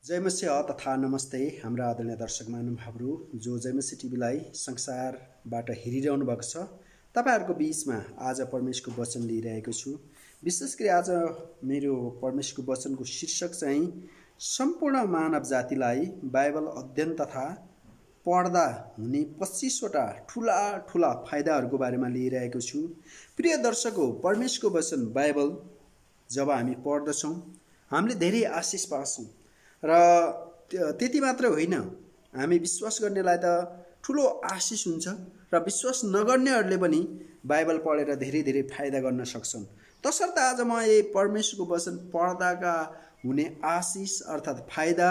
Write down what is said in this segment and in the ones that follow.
जय मसिह तथा नमस्ते हाम्रा आदरणीय दर्शक महानुभावहरू जो जय मसिह टिभीलाई संसारबाट हेरिरहनु भएको छ। तपाईहरुको बीचमा आज परमेश्वरको वचन लिइरहेको छु। विशेष गरी आज मेरो परमेश्वरको वचनको शीर्षक चाहिँ सम्पूर्ण मानव जातिलाई बाइबल अध्ययन तथा पढ्दा हुने 25 वटा ठूला ठूला फाइदाहरूको बारेमा लिइरहेको छु। प्रिय दर्शकहो, परमेश्वरको वचन बाइबल जब हामी पढ्दछौं हामीले धेरै आशिष पाउँछौं र त्यति मात्र होइन, हामी विश्वास गर्नेलाई त ठूलो आशिष हुन्छ र विश्वास नगर्नेहरूले पनि बाइबल पढेर धेरै धेरै फाइदा गर्न सक्छन्। तसर्थ आज म यो परमेश्वरको वचन पढ्दाका हुने आशिष अर्थात् फाइदा,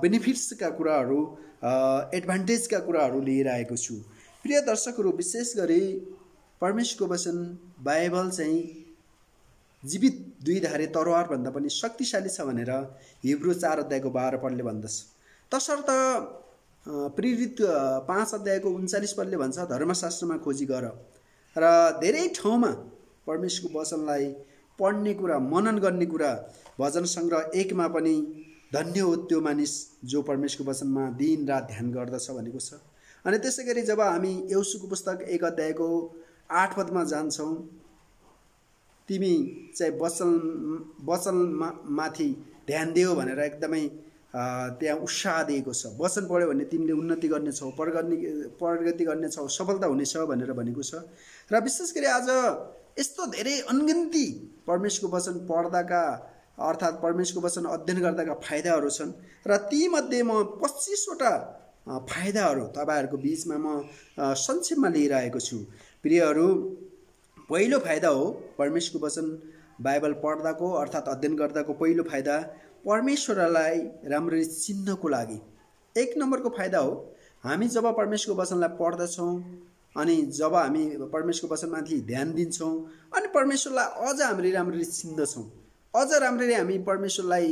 बेनिफिट्सका कुराहरू, एडभान्टेजका कुराहरू लिएर आएको छु। प्रिय दर्शकहरू, विशेष गरी परमेश्वरको वचन बाइबल चाहिँ जीवित दुईधारे तरवार भन्दा पनि शक्तिशाली छ भनेर हिब्रू 4 अध्यायको 12 पदले भन्दछ। तसर्थ प्रेरित 5 अध्यायको 39 पदले भन्छ, धर्मशास्त्रमा खोजी गर। र धेरै ठाउँमा परमेश्वरको वचनलाई पढ्ने कुरा, मनन गर्ने कुरा, भजन संग्रह 1 मा पनि धन्य हो त्यो मानिस जो परमेश्वरको वचनमा दिन रात ध्यान गर्दछ भनेको छ। अनि त्यसैगरी जब हामी यहोशूको पुस्तक 1 अध्यायको 8 पदमा जान्छौं, तिमी चाहिँ वचन माथि ध्यान दियो भनेर एकदमै त्यहाँ उत्साह दिएको छ। वचन पढ्यो भने तिमीले उन्नति गर्नेछौ, प्रगति गर्नेछौ, सफलता हुनेछ भनेर भनेको छ। र विशेष गरी आज यस्तो धेरै अनगिन्ती परमेश्वरको वचन पढ्दाका अर्थात् परमेश्वरको वचन अध्ययन गर्दाका फाइदाहरू छन् र ती मध्ये म 25 वटा फाइदाहरू तपाईहरुको बीचमा म संक्षेपमा लिएर आएको छु। प्रियहरू, पहिलो फाइदा हो परमेश्वरको वचन बाइबल पढ्दाको अर्थात् अध्ययन गर्दाको पहिलो फाइदा परमेश्वरलाई राम्ररी चिन्नको लागि। 1 नम्बरको फाइदा हो, हामी जब परमेश्वरको वचनलाई पढ्दछौं अनि जब हामी परमेश्वरको वचनमाथि ध्यान दिन्छौं अनि परमेश्वरलाई अझ हामीले राम्ररी चिन्दछौं, अझ राम्ररी हामी परमेश्वरलाई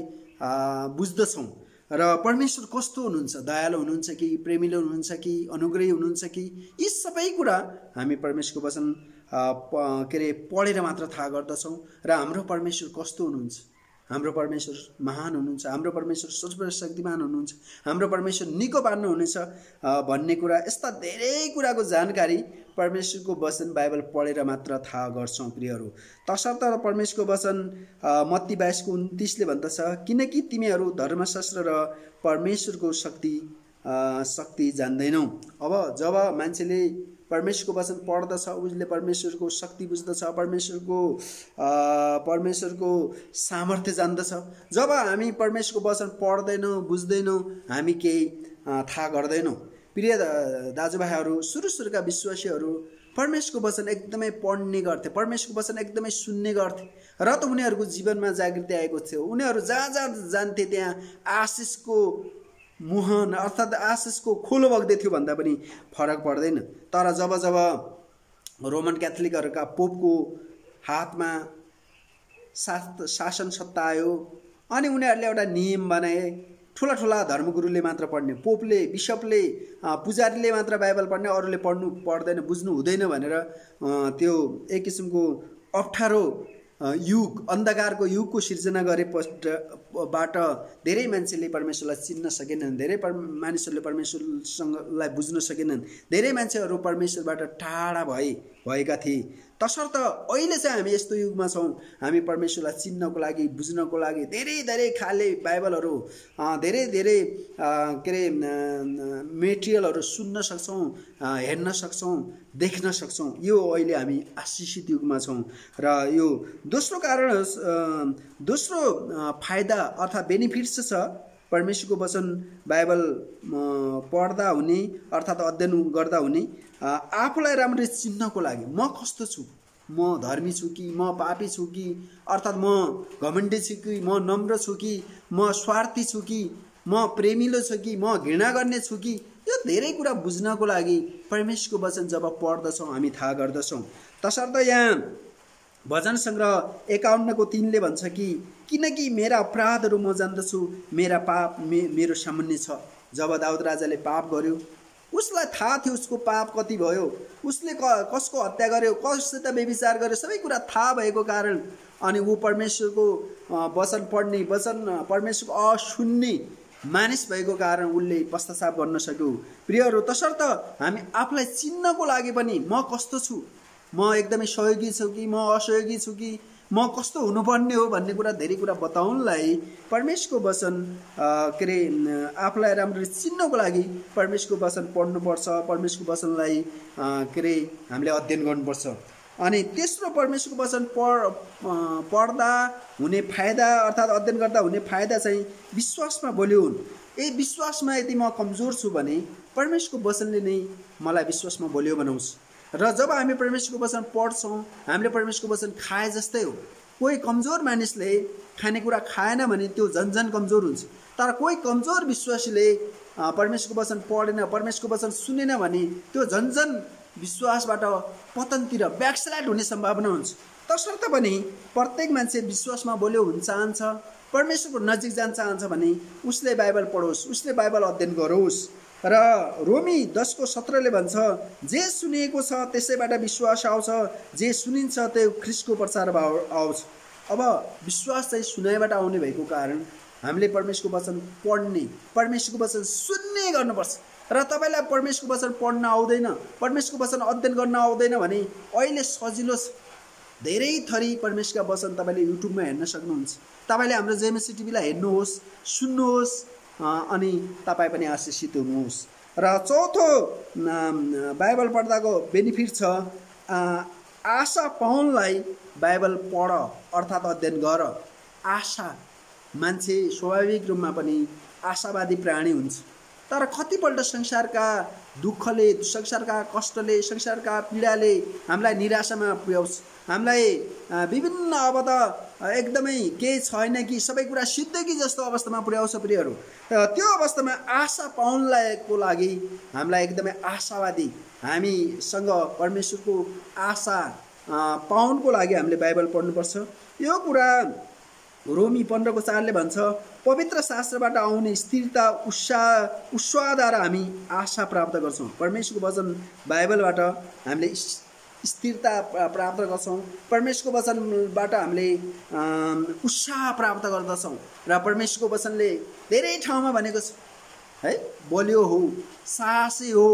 बुझ्दछौं र परमेश्वर कस्तो हुनुहुन्छ, दयालु हुनुहुन्छ कि प्रेमिलो हुनुहुन्छ कि अनुग्रही हुनुहुन्छ कि यी सबै कुरा हामी परमेश्वरको वचन पढेर मात्र थाहा गर्दछौं। र हाम्रो परमेश्वर कस्तो हुनुहुन्छ, हाम्रो परमेश्वर महान हुनुहुन्छ, हाम्रो परमेश्वर सर्वशक्तिमान हुनुहुन्छ, हाम्रो परमेश्वर निको पार्नुहुनेछ भन्ने कुरा, यस्ता धेरै कुराको जानकारी परमेश्वरको वचन बाइबल पढेर मात्र थाहा गर्छौं। प्रियहरू, तसर्थ परमेश्वरको वचन मत्ती 22:29 ले भन्दछ, किनकि तिमीहरू धर्मशास्त्र र परमेश्वरको शक्ति जान्दैनौ। अब जब मान्छेले परमेश्वरको वचन पढ्दछ उसले परमेश्वरको शक्ति बुझ्दछ, परमेश्वरको सामर्थ्य जान्दछ। जब हामी परमेश्वरको वचन पढ्दैनौं, बुझ्दैनौं, हामी केही थाहा गर्दैनौं। प्रिय दाजुभाइहरू, सुरुका विश्वासीहरू परमेश्वरको वचन एकदमै पढ्ने गर्थे, परमेश्वरको वचन एकदमै सुन्ने गर्थे र त उनीहरूको जीवनमा जागृति आएको थियो। उनीहरू जहाँ जहाँ जान्थे त्यहाँ आशिषको मुहान अर्थात् आशिषको खोलो बग्दै थियो भन्दा पनि फरक पर्दैन। तर जब जब रोमन क्याथोलिकहरूका पोपको हातमा शासन सत्ता आयो अनि उनीहरूले एउटा नियम बनाए, ठुला ठुला धर्मगुरुले मात्र पढ्ने, पोपले, बिशपले, पुजारीले मात्र बाइबल पढ्ने, अरूले पढ्दैन, बुझ्नु हुँदैन भनेर त्यो एक किसिमको अप्ठ्यारो युग, अन्धकारको युगको सिर्जना गरेबाट धेरै मान्छेले परमेश्वरलाई चिन्न सकेनन्, धेरै मानिसहरूले परमेश्वरसँगलाई बुझ्न सकेनन्, धेरै मान्छेहरू परमेश्वरबाट टाढा भएका थिए। तसर्थ अहिले चाहिँ हामी यस्तो युगमा छौं, हामी परमेश्वरलाई चिन्नको लागि, बुझ्नको लागि धेरै धेरै खाले बाइबलहरू, धेरै धेरै मेटेरियलहरू सुन्न सक्छौं, हेर्न सक्छौं, देख्न सक्छौं। यो अहिले हामी आशिषित युगमा छौं। र यो दोस्रो फाइदा अर्थात् बेनिफिट्स छ परमेश्वरको वचन बाइबल पढ्दा हुने अर्थात् अध्ययन गर्दा हुने। आफूलाई राम्ररी चिन्नको लागि, म कस्तो छु, म धर्मी छु कि म पापी छु कि, अर्थात् म घमण्डी छु कि म नम्र छु कि म स्वार्थी छु कि म प्रेमिलो छु कि म घृणा गर्ने छु कि, यो धेरै कुरा बुझ्नको लागि परमेश्वरको वचन जब पढ्दछौं हामी थाहा गर्दछौं। तसर्थ यहाँ भजन संग्रह 51:3 ले भन्छ कि किनकि मेरा अपराधहरू म जान्दछु, मेरा पाप मेरो सामुन्ने छ। जब दाउद राजाले पाप गर्यो उसलाई थाहा थियो उसको पाप कति भयो, उसले कसको हत्या गर्यो, कससित व्यभिचार गर्यो, सबै कुरा थाहा भएको कारण अनि ऊ परमेश्वरको वचन पढ्ने, परमेश्वरको असुन्ने मानिस भएको कारण उसले पश्चाताप गर्न सक्यो। प्रियहरू, तसर्थ हामी आफूलाई चिन्नको लागि पनि म कस्तो छु, म एकदमै सहयोगी छु कि म असहयोगी छु कि म कस्तो हुनुपर्ने हो भन्ने कुरा धेरै कुरा बताउनलाई परमेश्वरको वचन आफूलाई राम्ररी चिन्नको लागि परमेश्वरको वचन पढ्नुपर्छ, परमेश्वरको वचनलाई हामीले अध्ययन गर्नुपर्छ। अनि तेस्रो परमेश्वरको वचन पढ्दा हुने फाइदा अर्थात् अध्ययन गर्दा हुने फाइदा चाहिँ विश्वासमा बलियो हुन्। विश्वासमा यदि म कमजोर छु भने परमेश्वरको वचनले नै मलाई विश्वासमा बलियो बनाउँछ। र जब हामी परमेश्वरको वचन पढ्छौँ हामीले परमेश्वरको वचन खाए जस्तै हो। कोही कमजोर मानिसले खानेकुरा खाएन भने त्यो झन् कमजोर हुन्छ, तर कोही कमजोर विश्वासीले परमेश्वरको वचन पढेन, परमेश्वरको वचन सुनेन भने त्यो झन् विश्वासबाट पतनतिर ब्याकस्लाइड हुने सम्भावना हुन्छ। तसर्थ पनि प्रत्येक मान्छे विश्वासमा बलियो हुन चाहन्छ, परमेश्वरको नजिक जान चाहन्छ भने उसले बाइबल पढोस्, उसले बाइबल अध्ययन गरोस्। र रोमी 10:17 भन्छ, जे सुनिएको छ त्यसैबाट विश्वास आउँछ, जे सुनिन्छ त्यो ख्रीष्टको प्रचार आउँछ। अब विश्वास चाहिँ सुनाइबाट आउने भएको कारण हामीले परमेश्वरको वचन पढ्ने, परमेश्वरको वचन सुन्ने गर्नुपर्छ। र तपाईँलाई परमेश्वरको वचन पढ्न आउँदैन, परमेश्वरको वचन अध्ययन गर्न आउँदैन भने अहिले सजिलो छ, धेरै थरी परमेश्वरका वचन तपाईँले युट्युबमा हेर्न सक्नुहुन्छ। तपाईँले हाम्रो जेएमसी टिभीलाई हेर्नुहोस्, सुन्नुहोस् अनि तपाईँ पनि आशिषित हुनुहोस्। र चौथो बाइबल पढ्दाको बेनिफिट छ, आशा पाउनलाई बाइबल पढ अर्थात् अध्ययन गर। आशा, मान्छे स्वाभाविक रूपमा पनि आशावादी प्राणी हुन्छ, तर कतिपल्ट संसारका दुःखले, संसारका कष्टले, संसारका पीडाले हामीलाई निराशामा पुर्याउँछ, हामीलाई विभिन्न अब त एकदमै केही छैन कि सबै कुरा सिद्ध कि जस्तो अवस्थामा पुर्याउँछ। प्रियहरू, त्यो अवस्थामा आशा पाउनलाईको लागि हामीलाई एकदमै आशावादी, हामीसँग परमेश्वरको आशा पाउनको लागि हामीले बाइबल पढ्नुपर्छ। यो कुरा रोमी 15:4 भन्छ, पवित्र शास्त्रबाट आउने स्थिरता उत्साहद्वारा हामी आशा प्राप्त गर्छौँ। परमेश्वरको वचन बाइबलबाट हामीले स्थिरता प्राप्त गर्छौँ, परमेश्वरको वचनबाट हामीले उत्साह प्राप्त गर्दछौँ। र परमेश्वरको वचनले धेरै ठाउँमा भनेको छ है, बलियो हो, साहसी हो,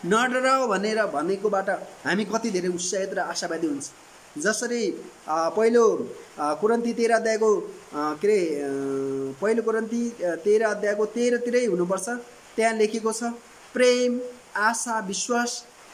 नडराओ भनेकोबाट हामी कति धेरै उत्साहित र आशावादी हुन्छ। जसरी पहिलो कोरिन्थी 13 अध्यायको पहिलो कोरिन्थी 13 अध्यायको 13तिरै हुनुपर्छ, त्यहाँ लेखेको छ प्रेम, आशा, विश्वास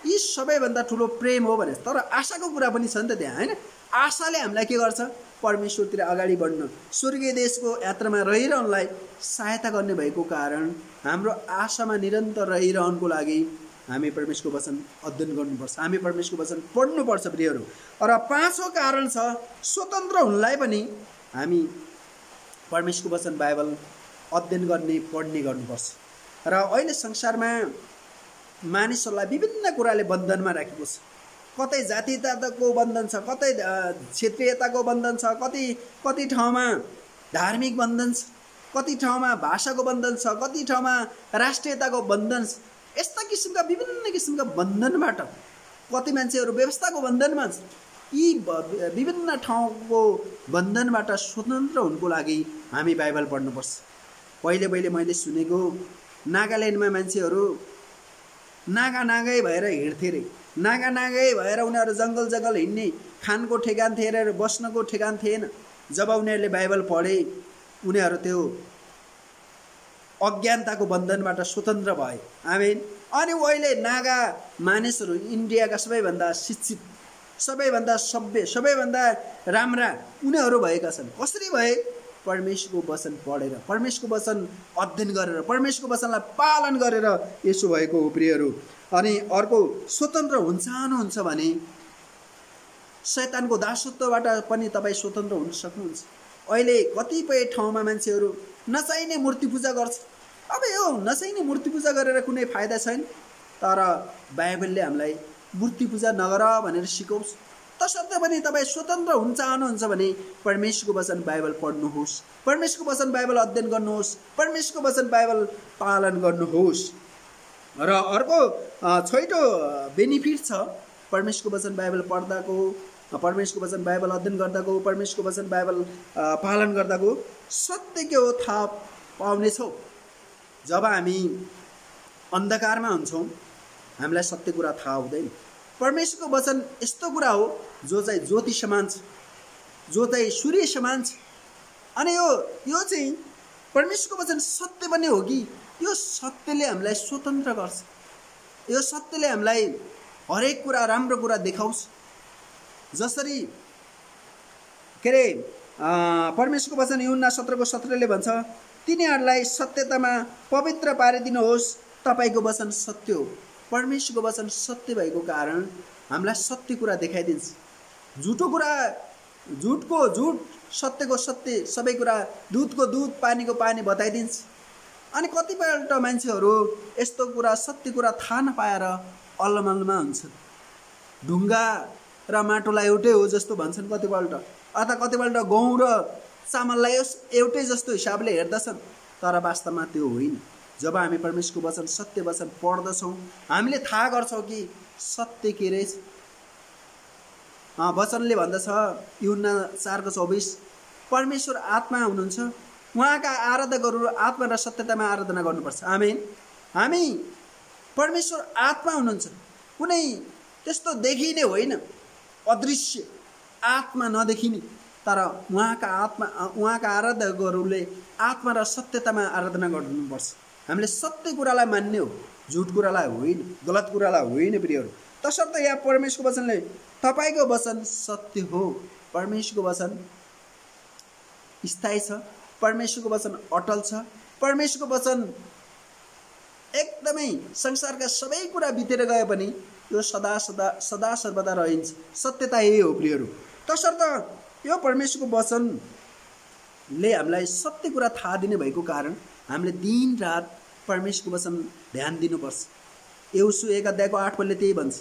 यी सबैभन्दा ठुलो प्रेम हो भने। तर आशाको कुरा पनि छ नि त त्यहाँ, होइन? आशाले हामीलाई के गर्छ? परमेश्वरतिर अगाडि बढ्न, स्वर्गीय देशको यात्रामा रहिरहनलाई सहायता गर्ने भएको कारण हाम्रो आशामा निरन्तर रहिरहनको लागि हामी परमेश्वरको वचन अध्ययन गर्नुपर्छ, हामी परमेश्वरको वचन पढ्नुपर्छ। प्रियहरू, र पाँचौँ कारण छ स्वतन्त्र हुनलाई पनि हामी परमेश्वरको वचन बाइबल अध्ययन गर्ने, पढ्ने गर्नुपर्छ। र अहिले संसारमा मानिसहरूलाई विभिन्न कुराले बन्धनमा राखेको छ। कतै जातीयताको बन्धन छ, कतै क्षेत्रीयताको बन्धन छ, कति ठाउँमा धार्मिक बन्धन छ, कति ठाउँमा भाषाको बन्धन छ, कति ठाउँमा राष्ट्रियताको बन्धन छ। यस्ता किसिमका विभिन्न किसिमका बन्धनबाट कति मान्छेहरू व्यवस्थाको बन्धनमा छ। यी विभिन्न ठाउँको बन्धनबाट स्वतन्त्र हुनको लागि हामी बाइबल पढ्नुपर्छ। पहिले मैले सुनेको नागाल्यान्डमा मान्छेहरू नागै भएर हिँड्थे रे, नागै भएर उनीहरू जङ्गल हिँड्ने, खानको ठेगान थिएन र बस्नको ठेगान थिएन। जब उनीहरूले बाइबल पढे उनीहरू त्यो अज्ञानताको बन्धनबाट स्वतन्त्र भए। आमेन। अनि अहिले नागा मानिसहरू इन्डियाका सबैभन्दा शिक्षित, सबैभन्दा सभ्य, सबैभन्दा राम्रा उनीहरू भएका छन्। कसरी भए? परमेश्वरको वचन पढेर, परमेश्वरको वचन अध्ययन गरेर, परमेश्वरको वचनलाई पालन गरेर यसो भएको हो। प्रियहरू, अनि अर्को स्वतन्त्र हुन चाहनुहुन्छ भने शैतानको दासत्वबाट पनि तपाईँ स्वतन्त्र हुन सक्नुहुन्छ। अहिले कतिपय ठाउँमा मान्छेहरू नचाहिने मूर्ति पूजा गर्छ। अब यो नचाहिने मूर्ति पूजा गरेर कुनै फाइदा छैन, तर बाइबलले हामीलाई मूर्ति पूजा नगर भनेर सिकाउँछ। तसर्थ पनि तपाईँ स्वतन्त्र हुन चाहनुहुन्छ भने परमेश्वरको वचन बाइबल पढ्नुहोस्, परमेश्वरको वचन बाइबल अध्ययन गर्नुहोस्, परमेश्वरको वचन बाइबल पालन गर्नुहोस्। र अर्को छैटौँ बेनिफिट छ परमेश्वरको वचन बाइबल पढ्दाको, परमेश्वरको वचन बाइबल अध्ययन गर्दाको, परमेश्वरको वचन बाइबल पालन गर्दाको सत्य के हो थाहा पाउनेछौँ। जब हामी अन्धकारमा हुन्छौँ हामीलाई सत्य कुरा थाहा हुँदैन। परमेश्वरको वचन यस्तो कुरा हो जो चाहिँ ज्योति समान छ, जो चाहिँ सूर्य समान छ। अनि यो चाहिँ परमेश्वरको वचन सत्य पनि हो कि यो सत्यले हामीलाई स्वतन्त्र गर्छ। यो सत्यले हामीलाई हरेक कुरा राम्रो कुरा देखाउँछ। जसरी के अरे परमेश्वरको वचन यूहन्ना 17:17 भन्छ, तिनीहरूलाई सत्यतामा पवित्र पारिदिनुहोस्, तपाईँको वचन सत्य हो। परमेश्वरको वचन सत्य भएको कारण हामीलाई सत्य कुरा देखाइदिन्छ। झुटो कुरा झुटको झुट, सत्यको सत्य, सबै कुरा दुधको दुध पानीको पानी बताइदिन्छ। अनि कतिपल्ट मान्छेहरू यस्तो कुरा सत्य कुरा थाहा नपाएर अलमलमा हुन्छ। ढुङ्गा र माटोलाई एउटै हो जस्तो भन्छन् कतिपल्ट, अथवा कतिपल्ट गहुँ र चामललाई एउटै जस्तो हिसाबले हेर्दछन्, तर वास्तवमा त्यो होइन। जब हामी परमेश्वरको वचन सत्य वचन पढ्दछौँ हामीले थाहा गर्छौँ कि सत्य के रहेछ। वचनले भन्दछ यूहन्ना 4:24, परमेश्वर आत्मा हुनुहुन्छ, उहाँका आराधकहरू आत्मा र सत्यतामा आराधना गर्नुपर्छ। आमेन। हामी परमेश्वर आत्मा हुनुहुन्छ, कुनै त्यस्तो देखिने होइन, अदृश्य आत्मा नदेखिने, तर उहाँका आराधकहरूले आत्मा र सत्यतामा आराधना गर्नुपर्छ। हामीले सत्य कुरालाई मान्ने हो, झुट कुरालाई होइन, गलत कुरालाई होइन प्रियहरू। तसर्थ यहाँ परमेश्वरको वचनले तपाईँको वचन सत्य हो। परमेश्वरको वचन स्थायी छ, परमेश्वरको वचन अटल छ, परमेश्वरको वचन एकदमै संसारका सबै कुरा बितेर गए पनि यो सदा सर्वदा रहन्छ। सत्यता यही हो प्रियहरू। तसर्थ यो परमेश्वरको वचनले हामीलाई सत्य कुरा थाहा दिने भएको कारण हामीले दिन रात परमेश्वरको वचन ध्यान दिनुपर्छ। यहोशू 1:8 त्यही भन्छ।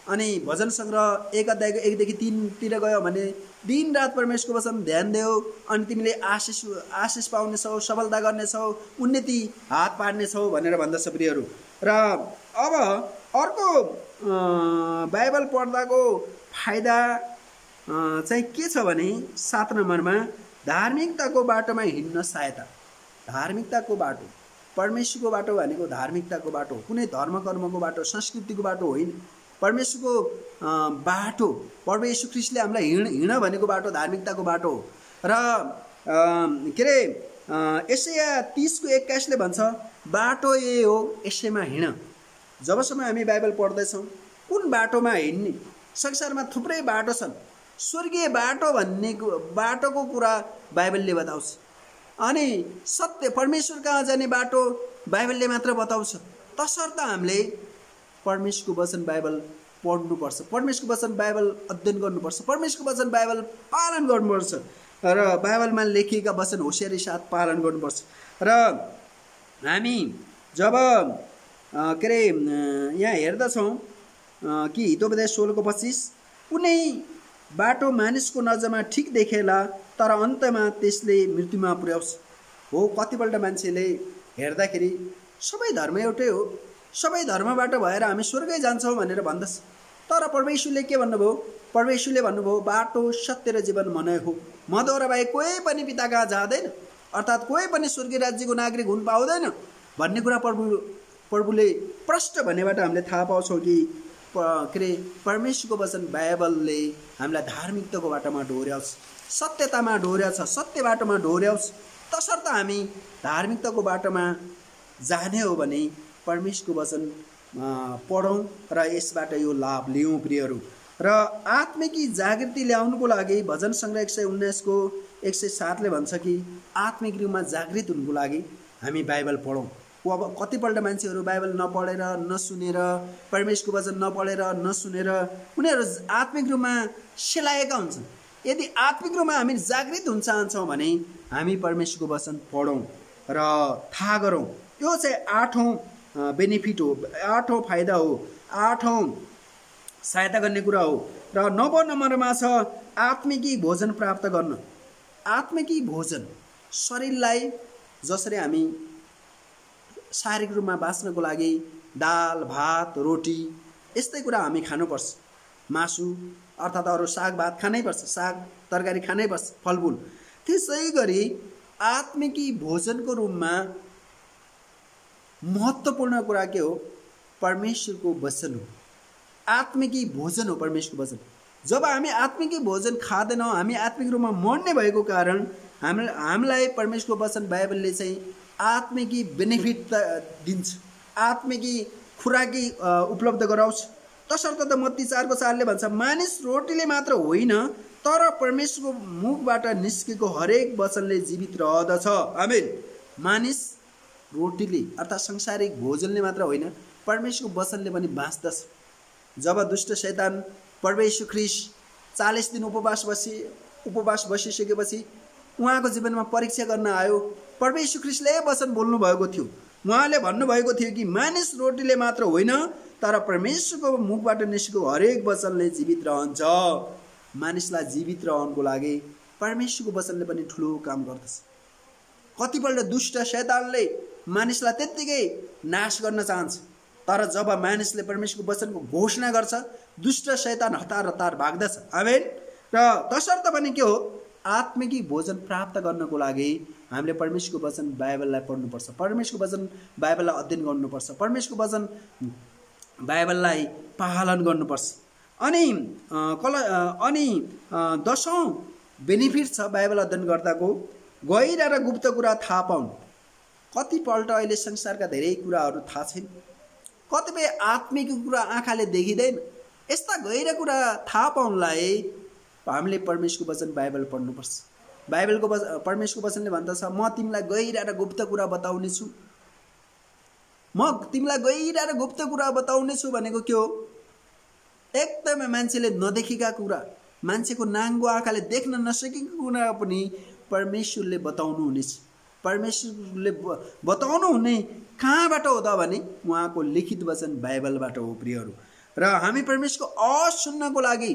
अनि भजन सङ्ग्रह 1:1-3 गयो भने दिन रात परमेश्वरको वचन ध्यान देऊ अनि तिमीले आशिष पाउनेछौ, सफलता गर्नेछौ, उन्नति हात पार्नेछौ भनेर भन्दछ प्रियहरू। र अब अर्को बाइबल पढ्दाको फाइदा चाहिँ के छ भने 7 नम्बरमा धार्मिकताको बाटोमा हिँड्न सहायता। धार्मिकताको बाटो, परमेश्वरको बाटो भनेको धार्मिकताको बाटो, कुनै धर्म कर्मको बाटो, संस्कृतिको बाटो होइन। परमेश्वरको बाटो, प्रभु येशू ख्रीष्टले हामीलाई हिँड भनेको बाटो धार्मिकताको बाटो हो। र के अरे यशाया 30:21 भन्छ, बाटो यही हो, यसैमा हिँड। जबसम्म हामी बाइबल पढ्दैछौँ कुन बाटोमा हिँड्ने, संसारमा थुप्रै बाटो छन्, स्वर्गीय बाटो भन्ने बाटोको कुरा बाइबलले बताउँछ। अनि सत्य परमेश्वर कहाँ जाने बाटो बाइबलले मात्र बताउँछ। तसर्थ हामीले परमेश्वरको वचन बाइबल पढ्नुपर्छ, परमेश्वरको वचन बाइबल अध्ययन गर्नुपर्छ, परमेश्वरको वचन बाइबल पालन गर्नुपर्छ र बाइबलमा लेखिएका वचन होसियारी साथ पालन गर्नुपर्छ। र हामी जब के अरे यहाँ हेर्दछौँ कि हितोपदेश 16:25, कुनै बाटो मानिसको नजरमा ठिक देखेला तर अन्तमा त्यसले मृत्युमा पुर्याउँछ। हो, कतिपल्ट मान्छेले हेर्दाखेरि सबै धर्म एउटै हो, सबै धर्मबाट भएर हामी स्वर्गै जान्छौँ भनेर भन्दछ। तर परमेश्वरले के भन्नुभयो? परमेश्वरले भन्नुभयो बाटो सत्य र जीवन म नै हो, मद्वारा बाहेक कोही पनि पिता कहाँ जाँदैन, अर्थात् कोही पनि स्वर्गीय राज्यको नागरिक हुन पाउँदैन भन्ने कुरा प्रभुले प्रष्ट भन्नेबाट हामीले थाहा पाउँछौँ कि के अरे परमेश्वरको वचन बाइबलले हामीलाई धार्मिकताको बाटोमा डोर्याउँछ, सत्यतामा डोर्याउँछ, सत्य बाटोमा डोर्याउँछ। तसर्थ हामी धार्मिकताको बाटोमा जाने हो भने परमेश्वरको वचन पढौँ र यसबाट यो लाभ लियौँ प्रियहरू। र आत्मिकी जागृति ल्याउनुको लागि भजन सङ्ग्रह 119:107 भन्छ कि आत्मिक रूपमा जागृत हुनुको लागि हामी बाइबल पढौँ। अब कतिपल्ट मान्छेहरू बाइबल नपढेर नसुनेर, परमेश्वरको वचन नपढेर नसुनेर उनीहरू आत्मिक रूपमा सेलाएका हुन्छन्। यदि आत्मिक रूपमा हामी जागृत हुन चाहन्छौँ भने हामी परमेश्वरको वचन पढौँ र थाहा गरौँ। यो चाहिँ 8औँ बेनिफिट हो, 8औँ फाइदा हो, 8औँ सहायता गर्ने कुरा हो। र 9औँ नम्बरमा छ आत्मिकी भोजन प्राप्त गर्न। आत्मिकी भोजन शरीरलाई जसरी हामी शारीरिक रूपमा बाँच्नको लागि दाल भात रोटी यस्तै कुरा हामी खानुपर्छ। मासु अर्थात् अरू साग भात खानै पर्छ, साग तरकारी खानै पर्छ, फलफुल। त्यसै गरी आत्मिकी भोजनको रूपमा महत्त्वपूर्ण कुरा के हो? परमेश्वरको वचन हो। आत्मिकी भोजन हो परमेश्वरको वचन। जब हामी आत्मिकी भोजन खाँदैनौँ, हामी आत्मिक रूपमा मर्ने भएको कारण हामीलाई परमेश्वरको वचन बाइबलले चाहिँ आत्मिकी बेनिफिट दिन्छ, आत्मिकी खुराकी उपलब्ध गराउँछ। तसर्थ त मत्ती 4:4 भन्छ, मानिस रोटीले मात्र होइन तर परमेश्वरको मुखबाट निस्केको हरेक वचनले जीवित रहदछ। आमेन। मानिस रोटीले अर्थात् सांसारिक भोजनले मात्र होइन, परमेश्वरको वचनले पनि बाँच्दछ। जब दुष्ट शैतान प्रभु येशू ख्रीष्ट 40 दिन उपवास बसिसकेपछि उहाँको जीवनमा परीक्षा गर्न आयो। प्रभु येशू ख्रीष्टले वचन बोल्नु भएको थियो। उहाँले भन्नुभएको थियो कि मानिस रोटीले मात्र होइन तर परमेश्वरको मुखबाट निस्केको हरेक वचनले जीवित रहन्छ। मानिसलाई जीवित रहनको लागि परमेश्वरको वचनले पनि ठुलो काम गर्दछ। कतिपल्ट दुष्ट शैतानले मानिसलाई त्यत्तिकै नाश गर्न चाहन्छ, तर जब मानिसले परमेश्वरको वचनको घोषणा गर्छ दुष्ट शैतान हतार भाग्दछ। आमेन। र तसर्थ पनि के हो? आत्मिकी भोजन प्राप्त गर्नको लागि हामीले परमेश्वरको वचन बाइबललाई पढ्नुपर्छ, परमेश्वरको वचन बाइबललाई अध्ययन गर्नुपर्छ, परमेश्वरको वचन बाइबललाई पालन गर्नुपर्छ। अनि 10औं बेनिफिट छ बाइबल अध्ययन गर्दाको, गहिरा र गुप्त कुरा थाहा पाउनु। कतिपल्ट अहिले संसारका धेरै कुराहरू थाहा छैन, कतिपय आत्मिक कुरा आँखाले देखिँदैन। यस्ता गहिरा कुरा थाहा पाउनलाई हामीले परमेश्वरको वचन बाइबल पढ्नुपर्छ। परमेश्वरको वचनले भन्दछ, म तिमीलाई गहिरा र गुप्त कुरा बताउने छु। म तिमीलाई गहिरा र गुप्त कुरा बताउने छु भनेको के हो? एकदमै मान्छेले नदेखेका कुरा, मान्छेको नाङ्गो आँखाले देख्न नसकेको कुरा पनि परमेश्वरले बताउनु हुनेछ। परमेश्वरले बताउनु हुने कहाँबाट हो त भने उहाँको लिखित वचन बाइबलबाट हो प्रियहरू। र हामी परमेश्वरको सुन्नको लागि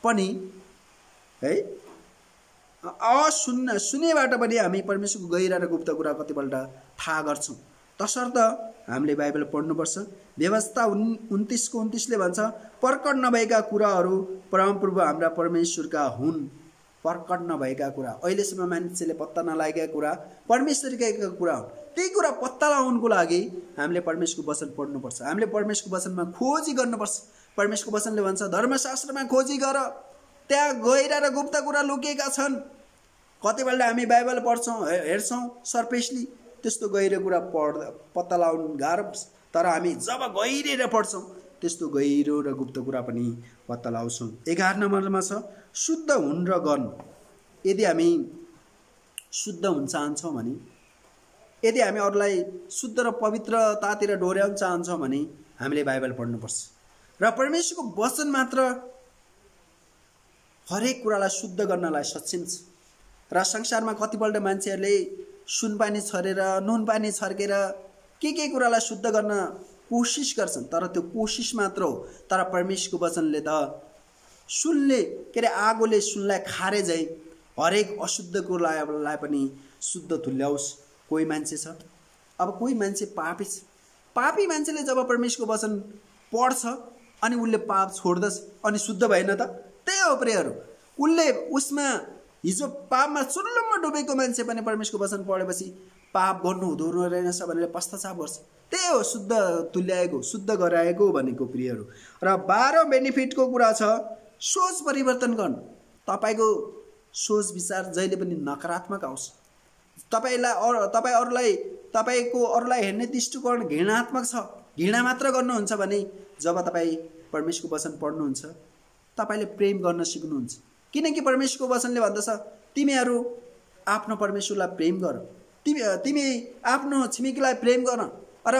पनि है सुनेबाट पनि हामी परमेश्वरको गहिरा र गुप्त कुरा कतिपल्ट थाहा गर्छौँ। तसर्थ हामीले बाइबल पढ्नुपर्छ। व्यवस्था 29:29 भन्छ, प्रकट नभएका कुराहरू परमप्रभु हाम्रा परमेश्वरका हुन्। प्रकट नभएका कुरा, अहिलेसम्म मान्छेले पत्ता नलागेका कुरा परमेश्वरकै कुरा हुन्। त्यही कुरा पत्ता लगाउनको लागि हामीले परमेश्वरको वचन पढ्नुपर्छ। हामीले परमेश्वरको वचनमा खोजी गर्नुपर्छ। परमेश्वरको वचनले भन्छ, धर्मशास्त्रमा खोजी गर, त्यहाँ गहिरा र गुप्त कुरा लुकेका छन्। कतिपल्ट हामी बाइबल पढ्छौँ, हेर्छौँ सरपेसली, त्यस्तो गहिरो कुरा पत्ता लगाउनु गाह्रो पर्छ। तर हामी जब गहिरेर पढ्छौँ त्यस्तो गहिरो र गुप्त कुरा पनि पत्ता लगाउँछौँ। 11 नम्बरमा छ, शुद्ध हुन र गर्नु। यदि हामी शुद्ध हुन चाहन्छौँ भने, यदि हामी अरूलाई शुद्ध र पवित्रतातिर डोर्याउन चाहन्छौँ भने हामीले बाइबल पढ्नुपर्छ। र परमेश्वरको वचन मात्र हरेक कुरालाई शुद्ध गर्नलाई सक्षम छ। र संसारमा कतिपल्ट मान्छेहरूले सुनपानी छरेर नुनपानी छर्केर के कुरालाई शुद्ध गर्न कोसिस गर्छन्, तर त्यो कोसिस मात्र हो। तर परमेश्वरको वचनले त आगोले सुनलाई खारे झै हरेक अशुद्ध कुरालाई पनि शुद्ध तुल्याओस्। कोही मान्छे छ, अब कोही मान्छे पापी छ, पापी मान्छेले जब परमेश्वरको वचन पढ्छ अनि उसले पाप छोड्दछ अनि शुद्ध भएन त? त्यही हो प्रियहरू, उसमा हिजो पापमा चुल्लुम्म डुबेको मान्छे पनि परमेश्वरको वचन पढेपछि पाप गर्नु हुँदो रहेछ भनेर पश्चाताप गर्छ। त्यही हो शुद्ध तुल्याएको, शुद्ध गराएको भनेको प्रियहरू। र 12औं बेनिफिटको कुरा छ, सोच परिवर्तन गर्नु। तपाईँको सोच विचार जहिले पनि नकारात्मक आओस्। तपाईँको अरूलाई हेर्ने दृष्टिकोण घृणात्मक छ, घृणा मात्र गर्नुहुन्छ भने जब तपाईँ परमेश्वरको वचन पढ्नुहुन्छ तपाईँले प्रेम गर्न सिक्नुहुन्छ। किनकि परमेश्वरको वचनले भन्दछ, तिमीहरू आफ्नो परमेश्वरलाई प्रेम गर, तिमी आफ्नो छिमेकीलाई प्रेम गर। र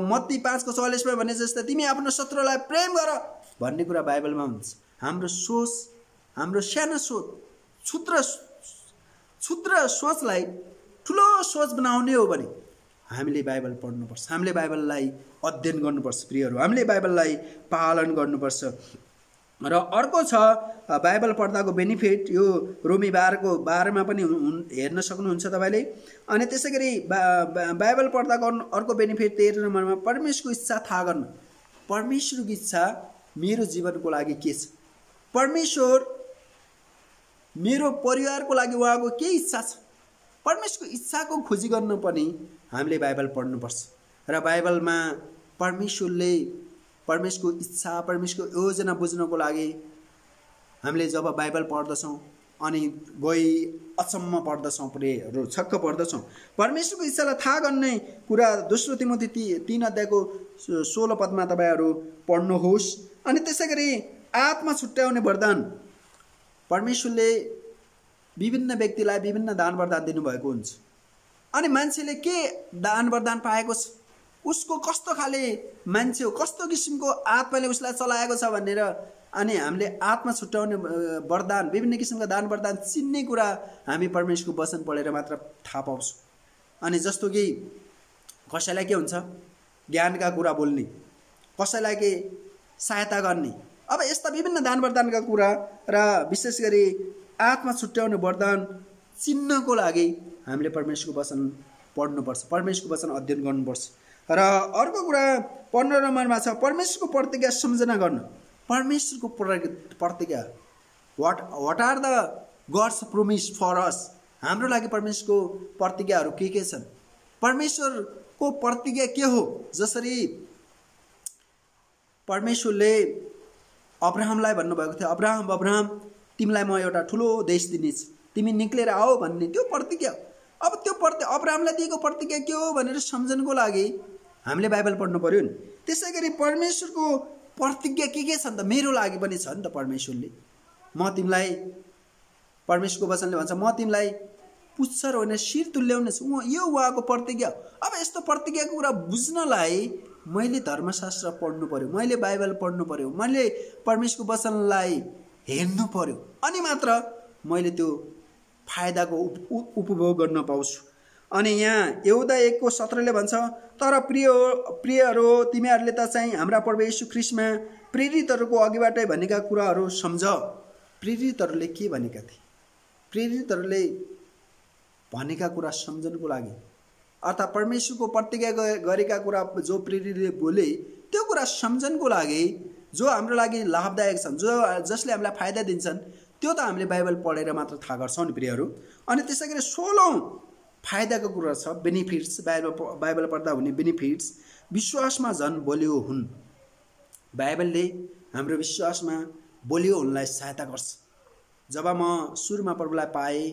मत्ती 5:44 भने जस्तै तिमी आफ्नो शत्रुलाई प्रेम गर भन्ने कुरा बाइबलमा हुन्छ। हाम्रो सोच, हाम्रो सानो सोच, क्षुद्र सोचलाई ठुलो सोच बनाउने हो भने हामीले बाइबल पढ्नुपर्छ, हामीले बाइबललाई अध्ययन गर्नुपर्छ प्रियहरू, हामीले बाइबललाई पालन गर्नुपर्छ। र अर्को छ बाइबल पढ्दाको बेनिफिट, यो रोमी 12 पनि हेर्न सक्नुहुन्छ तपाईँले। अनि त्यसै गरी बाइबल पढ्दाको अर्को बेनिफिट 13 नम्बरमा परमेश्वरको इच्छा थाहा गर्न। परमेश्वरको इच्छा मेरो जीवनको लागि के छ, परमेश्वर मेरो परिवारको लागि उहाँको के इच्छा छ, परमेश्वरको इच्छाको खोजी गर्न पनि हामीले बाइबल पढ्नुपर्छ। र बाइबलमा परमेश्वरको इच्छा, परमेश्वरको योजना बुझ्नको लागि हामीले जब बाइबल पढ्दछौँ अनि गई अचम्म पढ्दछौँ, पुरैहरू छक्क पर्दछौँ। परमेश्वरको इच्छालाई थाहा गर्ने कुरा 2 तिमोथी 3 अध्यायको 16 पदमा तपाईँहरू पढ्नुहोस्। अनि त्यसै गरी आत्मा छुट्याउने वरदान, परमेश्वरले विभिन्न व्यक्तिलाई विभिन्न दान वरदान दिनुभएको हुन्छ। अनि मान्छेले के दान वरदान पाएको छ, उसको कस्तो खाले मान्छे हो, कस्तो किसिमको आत्माले उसलाई चलाएको छ भनेर, अनि हामीले आत्मा छुट्याउने वरदान, विभिन्न किसिमका दान वरदान चिन्ने कुरा हामी परमेश्वरको वचन पढेर मात्र थाहा पाउँछौँ। अनि जस्तो कि कसैलाई के हुन्छ, ज्ञानका कुरा बोल्ने, कसैलाई के सहायता गर्ने, अब यस्ता विभिन्न दान वरदानका कुरा र विशेष गरी आत्मा छुट्याउने वरदान चिन्नको लागि हामीले परमेश्वरको वचन पढ्नुपर्छ, परमेश्वरको वचन अध्ययन गर्नुपर्छ। र अर्को कुरा 15 नम्बरमा छ परमेश्वरको प्रतिज्ञा सम्झना गर्न। परमेश्वरको प्रतिज्ञा, what are the God's promise for us, हाम्रो लागि परमेश्वरको प्रतिज्ञाहरू के छन्, परमेश्वरको प्रतिज्ञा के हो। जसरी परमेश्वरले अब्राहमलाई भन्नुभएको थियो, अब्राहम तिमीलाई म एउटा ठुलो देश दिनेछु, तिमी निक्लेर आऊ भन्ने त्यो प्रतिज्ञा। अब त्यो अब्राहमलाई दिएको प्रतिज्ञा के हो भनेर सम्झनको लागि हामीले बाइबल पढ्नु पर्यो नि। त्यसै गरी परमेश्वरको प्रतिज्ञा के छन् त, मेरो लागि पनि छ नि त। परमेश्वरले म तिमीलाई, परमेश्वरको वचनले भन्छ म तिमीलाई पुच्छर होइन शिर तुल्याउनेछु, यो उहाँको प्रतिज्ञा। अब यस्तो प्रतिज्ञाको कुरा बुझ्नलाई मैले धर्मशास्त्र पढ्नु पर्यो, मैले बाइबल पढ्नु पर्यो, मैले परमेश्वरको वचनलाई हेर्नु पर्यो, अनि मात्र मैले त्यो फाइदाको उपभोग गर्न पाउँछु। अनि यहाँ यहुदा 1:17 भन्छ तर प्रियहरू तिमीहरूले त चाहिँ हाम्रा प्रभु येशू ख्रीष्टमा प्रेरितहरूको अघिबाटै भनेका कुराहरू सम्झ। प्रेरितहरूले के भनेका थिए, प्रेरितहरूले भनेका कुरा सम्झनको लागि, अर्थात् परमेश्वरको प्रतिज्ञा गरेका कुरा जो प्रेरितले बोले त्यो कुरा सम्झनको लागि, जो हाम्रो लागि लाभदायक छन्, जसले हामीलाई फाइदा दिन्छन्, त्यो त हामीले बाइबल पढेर मात्र थाहा गर्छौँ नि प्रियहरू। अनि त्यसै गरी 16औं फाइदाको कुरा छ बेनिफिट्स, बाइबल पढ्दा हुने बेनिफिट्स। विश्वासमा झन् बलियो हुन्। बाइबलले हाम्रो विश्वासमा बलियो हुनलाई सहायता गर्छ। जब म सुरुमा प्रभुलाई पाएँ,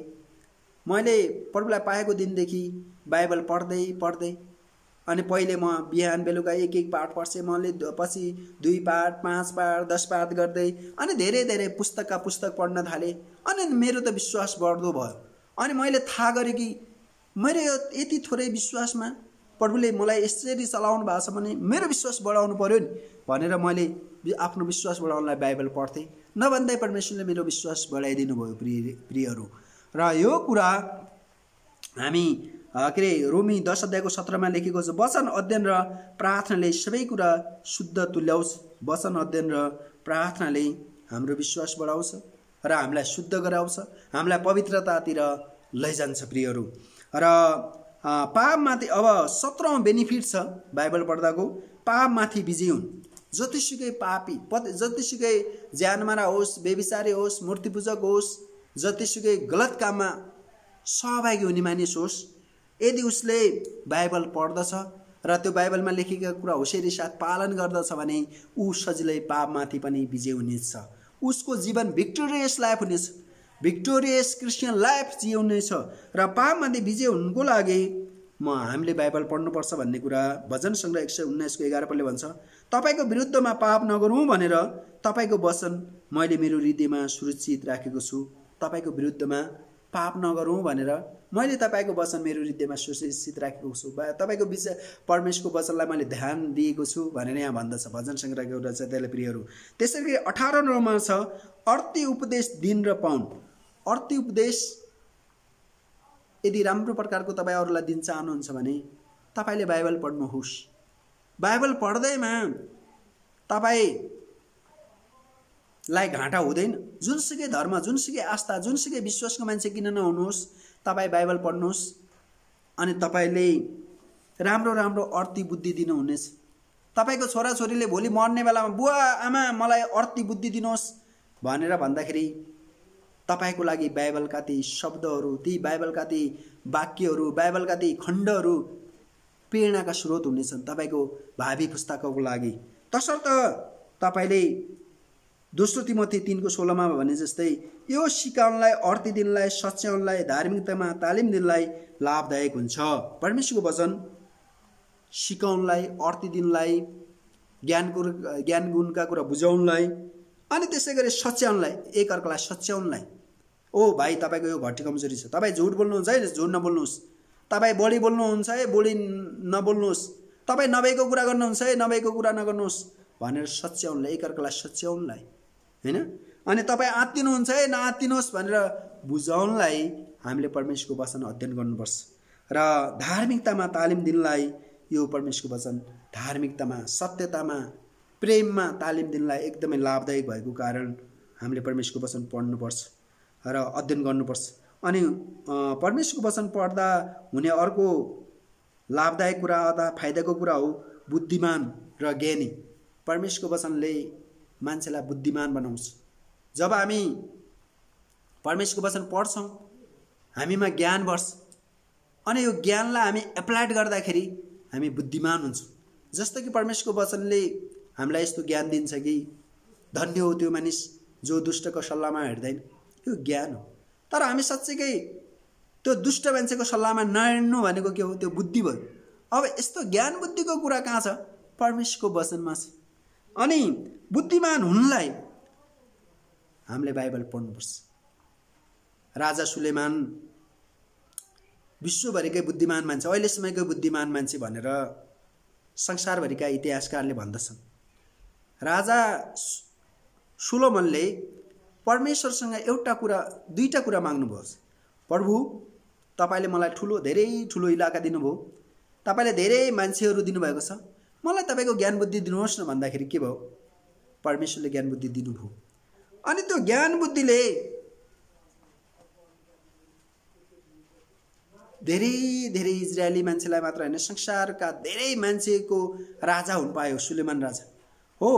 मैले प्रभुलाई पाएको दिनदेखि बाइबल पढ्दै अनि पहिले म बिहान बेलुका एक पाठ पढ्थेँ, मैले पछि 2 पाठ 5 पाठ 10 पाठ गर्दै अनि धेरै पुस्तक पढ्न थालेँ। अनि मेरो त विश्वास बढ्दो भयो। अनि मैले थाहा गरेँ कि मेरो यति थोरै विश्वासमा प्रभुले मलाई यसरी चलाउनु भएको छ भने मेरो विश्वास बढाउनु पर्यो नि भनेर मैले आफ्नो विश्वास बढाउनलाई बाइबल पढ्थेँ। नभन्दै परमेश्वरले मेरो विश्वास बढाइदिनु भयो प्रियहरू। र यो कुरा हामी रोमी 10:17 लेखेको छ वचन अध्ययन र प्रार्थनाले सबै कुरा शुद्ध तुल्याउँछ। वचन अध्ययन र प्रार्थनाले हाम्रो विश्वास बढाउँछ र हामीलाई शुद्ध गराउँछ, हामीलाई पवित्रतातिर लैजान्छ प्रियहरू। र पापमाथि अब 17औं बेनिफिट छ बाइबल पढ्दाको, पापमाथि विजय हुन्। जतिसुकै पापी, जतिसुकै ज्यानमारा होस्, बेविचारी होस्, मूर्तिपूजक होस्, जतिसुकै गलत काममा सहभागी हुने मानिस होस्, यदि उसले बाइबल पढ्दछ र त्यो बाइबलमा लेखेका कुरा होसियारी साथ पालन गर्दछ भने ऊ सजिलै पापमाथि पनि विजय हुनेछ। उसको जीवन भिक्टोरियस लाइफ हुनेछ, भिक्टोरियस क्रिस्चियन लाइफ जिउनेछ। र पापमाथि विजय हुनुको लागि हामीले बाइबल पढ्नुपर्छ भन्ने कुरा भजन सङ्ग्रह 119:11 भन्छ तपाईँको विरुद्धमा पाप नगरौँ भनेर तपाईँको वचन मैले मेरो हृदयमा सुरक्षित राखेको छु। तपाईँको विरुद्धमा पाप नगरौँ भनेर मैले तपाईँको वचन मेरो हृदयमा सुरक्षित राखेको छु, तपाईँको परमेश्वरको वचनलाई मैले ध्यान दिएको छु भनेर यहाँ भन्दछ भजन सङ्ग्रहको एउटा चाहिँ प्रियहरू। त्यसरी 18 नम्बरमा छ अर्थी उपदेश दिन र पाउन। अर्थी उपदेश यदि राम्रो प्रकारको तपाईँ अरूलाई दिन चाहनुहुन्छ भने तपाईँले बाइबल पढ्नुहोस्। बाइबल पढ्दैमा तपाईँ लाई घाटा हुँदैन। जुनसुकै धर्म, जुनसुकै आस्था, जुनसुकै विश्वासको मान्छे किन नहुनुहोस्, तपाईँ बाइबल पढ्नुहोस् अनि तपाईँले राम्रो राम्रो अर्थी बुद्धि दिनुहुनेछ। तपाईँको छोराछोरीले भोलि मर्ने बेलामा बुवा आमा मलाई अर्थी बुद्धि दिनुहोस् भनेर भन्दाखेरि तपाईँको लागि बाइबलका ती शब्दहरू, ती बाइबलका ती वाक्यहरू, बाइबलका ती खण्डहरू प्रेरणाका स्रोत हुनेछन् तपाईँको भावी पुस्ताको लागि। तसर्थ तपाईँले दोस्रो तिमोथी 3:16 भने जस्तै यो सिकाउनलाई, अर्थी दिनलाई, सच्याउनलाई, धार्मिकतामा तालिम दिनलाई लाभदायक हुन्छ। परमेश्वरको वचन सिकाउनलाई, अर्थी दिनलाई, ज्ञान गुणका कुरा बुझाउनलाई अनि त्यसै गरी सच्याउनलाई, एकअर्कालाई सच्याउनलाई। ओ भाइ, तपाईँको यो घटी कमजोरी छ, तपाईँ झुट बोल्नुहुन्छ है, झुट नबोल्नुहोस्। तपाईँ बढी बोल्नुहुन्छ है, बढी नबोल्नुहोस्। तपाईँ नभएको कुरा गर्नुहुन्छ है, नभएको कुरा नगर्नुहोस् भनेर सच्याउनलाई, एकअर्कालाई सच्याउनलाई, हैन? अनि तपाईँ आत्तिनुहुन्छ है, नआत्तिनुहोस् भनेर बुझाउनलाई हामीले परमेश्वरको वचन अध्ययन गर्नुपर्छ। र धार्मिकतामा तालिम दिनलाई, यो परमेश्वरको वचन धार्मिकतामा, सत्यतामा, प्रेममा तालिम दिनलाई एकदमै लाभदायक भएको कारण हामीले परमेश्वरको वचन पढ्नुपर्छ र अध्ययन गर्नुपर्छ। अनि परमेश्वरको वचन पढ्दा हुने अर्को लाभदायक कुरा अथवा फाइदाको कुरा हो बुद्धिमान र ज्ञानी। परमेश्वरको वचनले मान्छेलाई बुद्धिमान बनाउँछ। जब हामी परमेश्वरको वचन पढ्छौँ, हामीमा ज्ञान बढ्छ अनि यो ज्ञानलाई हामी एप्लाइड गर्दाखेरि हामी बुद्धिमान हुन्छौँ। जस्तो कि परमेश्वरको वचनले हामीलाई यस्तो ज्ञान दिन्छ कि धन्य हो त्यो मानिस जो दुष्टको सल्लाहमा हिँड्दैन, यो ज्ञान हो। तर हामी साँच्चैकै त्यो दुष्ट मान्छेको सल्लाहमा नहिँड्नु भनेको के हो? त्यो बुद्धि भयो। अब यस्तो ज्ञान बुद्धिको कुरा कहाँ छ? परमेश्वरको वचनमा छ। अनि बुद्धिमान हुनलाई हामीले बाइबल पढ्नुपर्छ। राजा सुलेमान विश्वभरिकै बुद्धिमान मान्छे, अहिलेसम्मकै बुद्धिमान मान्छे भनेर संसारभरिका इतिहासकारले भन्दछन्। राजा सोलोमनले परमेश्वरसँग दुईटा कुरा माग्नुभयो। प्रभु, तपाईँले मलाई धेरै ठुलो इलाका दिनुभयो, तपाईँले धेरै मान्छेहरू दिनुभएको छ, मलाई तपाईँको ज्ञान बुद्धि दिनुहोस् न भन्दाखेरि के भयो? परमेश्वरले ज्ञान बुद्धि दिनुभयो। अनि त्यो ज्ञान बुद्धिले धेरै इजरायली मान्छेलाई मात्र हैन, संसारका धेरै मान्छेको राजा हुन पायो सुलेमान राजा हो।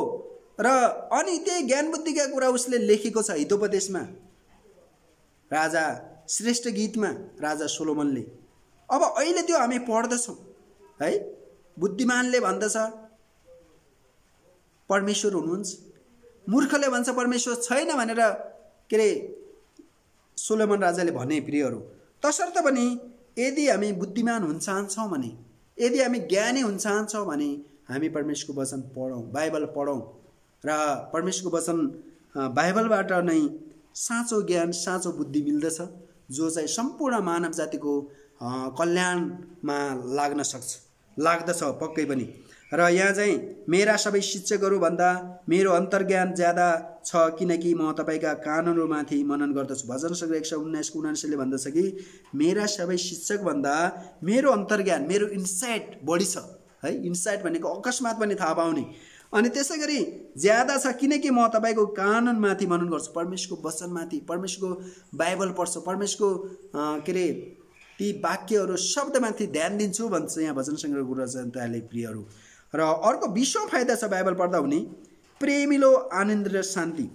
र अनि त्यही ज्ञान बुद्धिका कुरा उसले लेखेको छ हितोपदेशमा, राजा श्रेष्ठ गीतमा राजा सोलोमनले। अब अहिले त्यो हामी पढ्दछौँ है। बुद्धिमानले भन्दछ परमेश्वर हुनुहुन्छ, मूर्खले भन्छ परमेश्वर छैन भनेर के रे सोलोमन राजाले भने। प्रियहरू, तसर्थ पनि यदि हामी बुद्धिमान हुन चाहन्छौँ भने, यदि हामी ज्ञानी हुन चाहन्छौँ भने हामी परमेश्वरको वचन पढौँ, बाइबल पढौँ र परमेश्वरको वचन बाइबलबाट नै साँचो ज्ञान, साँचो बुद्धि मिल्दछ, जो चाहिँ सम्पूर्ण मानव जातिको कल्याणमा लाग्दछ पक्कै पनि। र यहाँ चाहिँ मेरा सबै शिक्षकहरू भन्दा मेरो अन्तर्ज्ञान ज्यादा छ, किनकि म तपाईँका कानुनहरूमाथि मनन गर्दछु। भजन सङ्ग्रह 119:79 भन्दछ कि मेरा सबै शिक्षक भन्दा मेरो अन्तर्ज्ञान, मेरो इन्साइट बढी छ है। इन्साइट भनेको अकस्मात पनि थाहा पाउने। अनि त्यसै गरी ज्यादा छ, किनकि म तपाईँको कानुनमाथि मनन गर्छु, परमेश्वरको वचनमाथि, परमेश्वरको बाइबल पढ्छु, परमेश्वरको के रे ती वाक्यहरू शब्दमाथि ध्यान दिन्छु भन्छ यहाँ भजन सङ्ग्रह गुरुजनताले। प्रियहरू, र अर्को 20औं फाइदा छ बाइबल पढ्दा हुने प्रेमिलो आनन्द र शान्ति।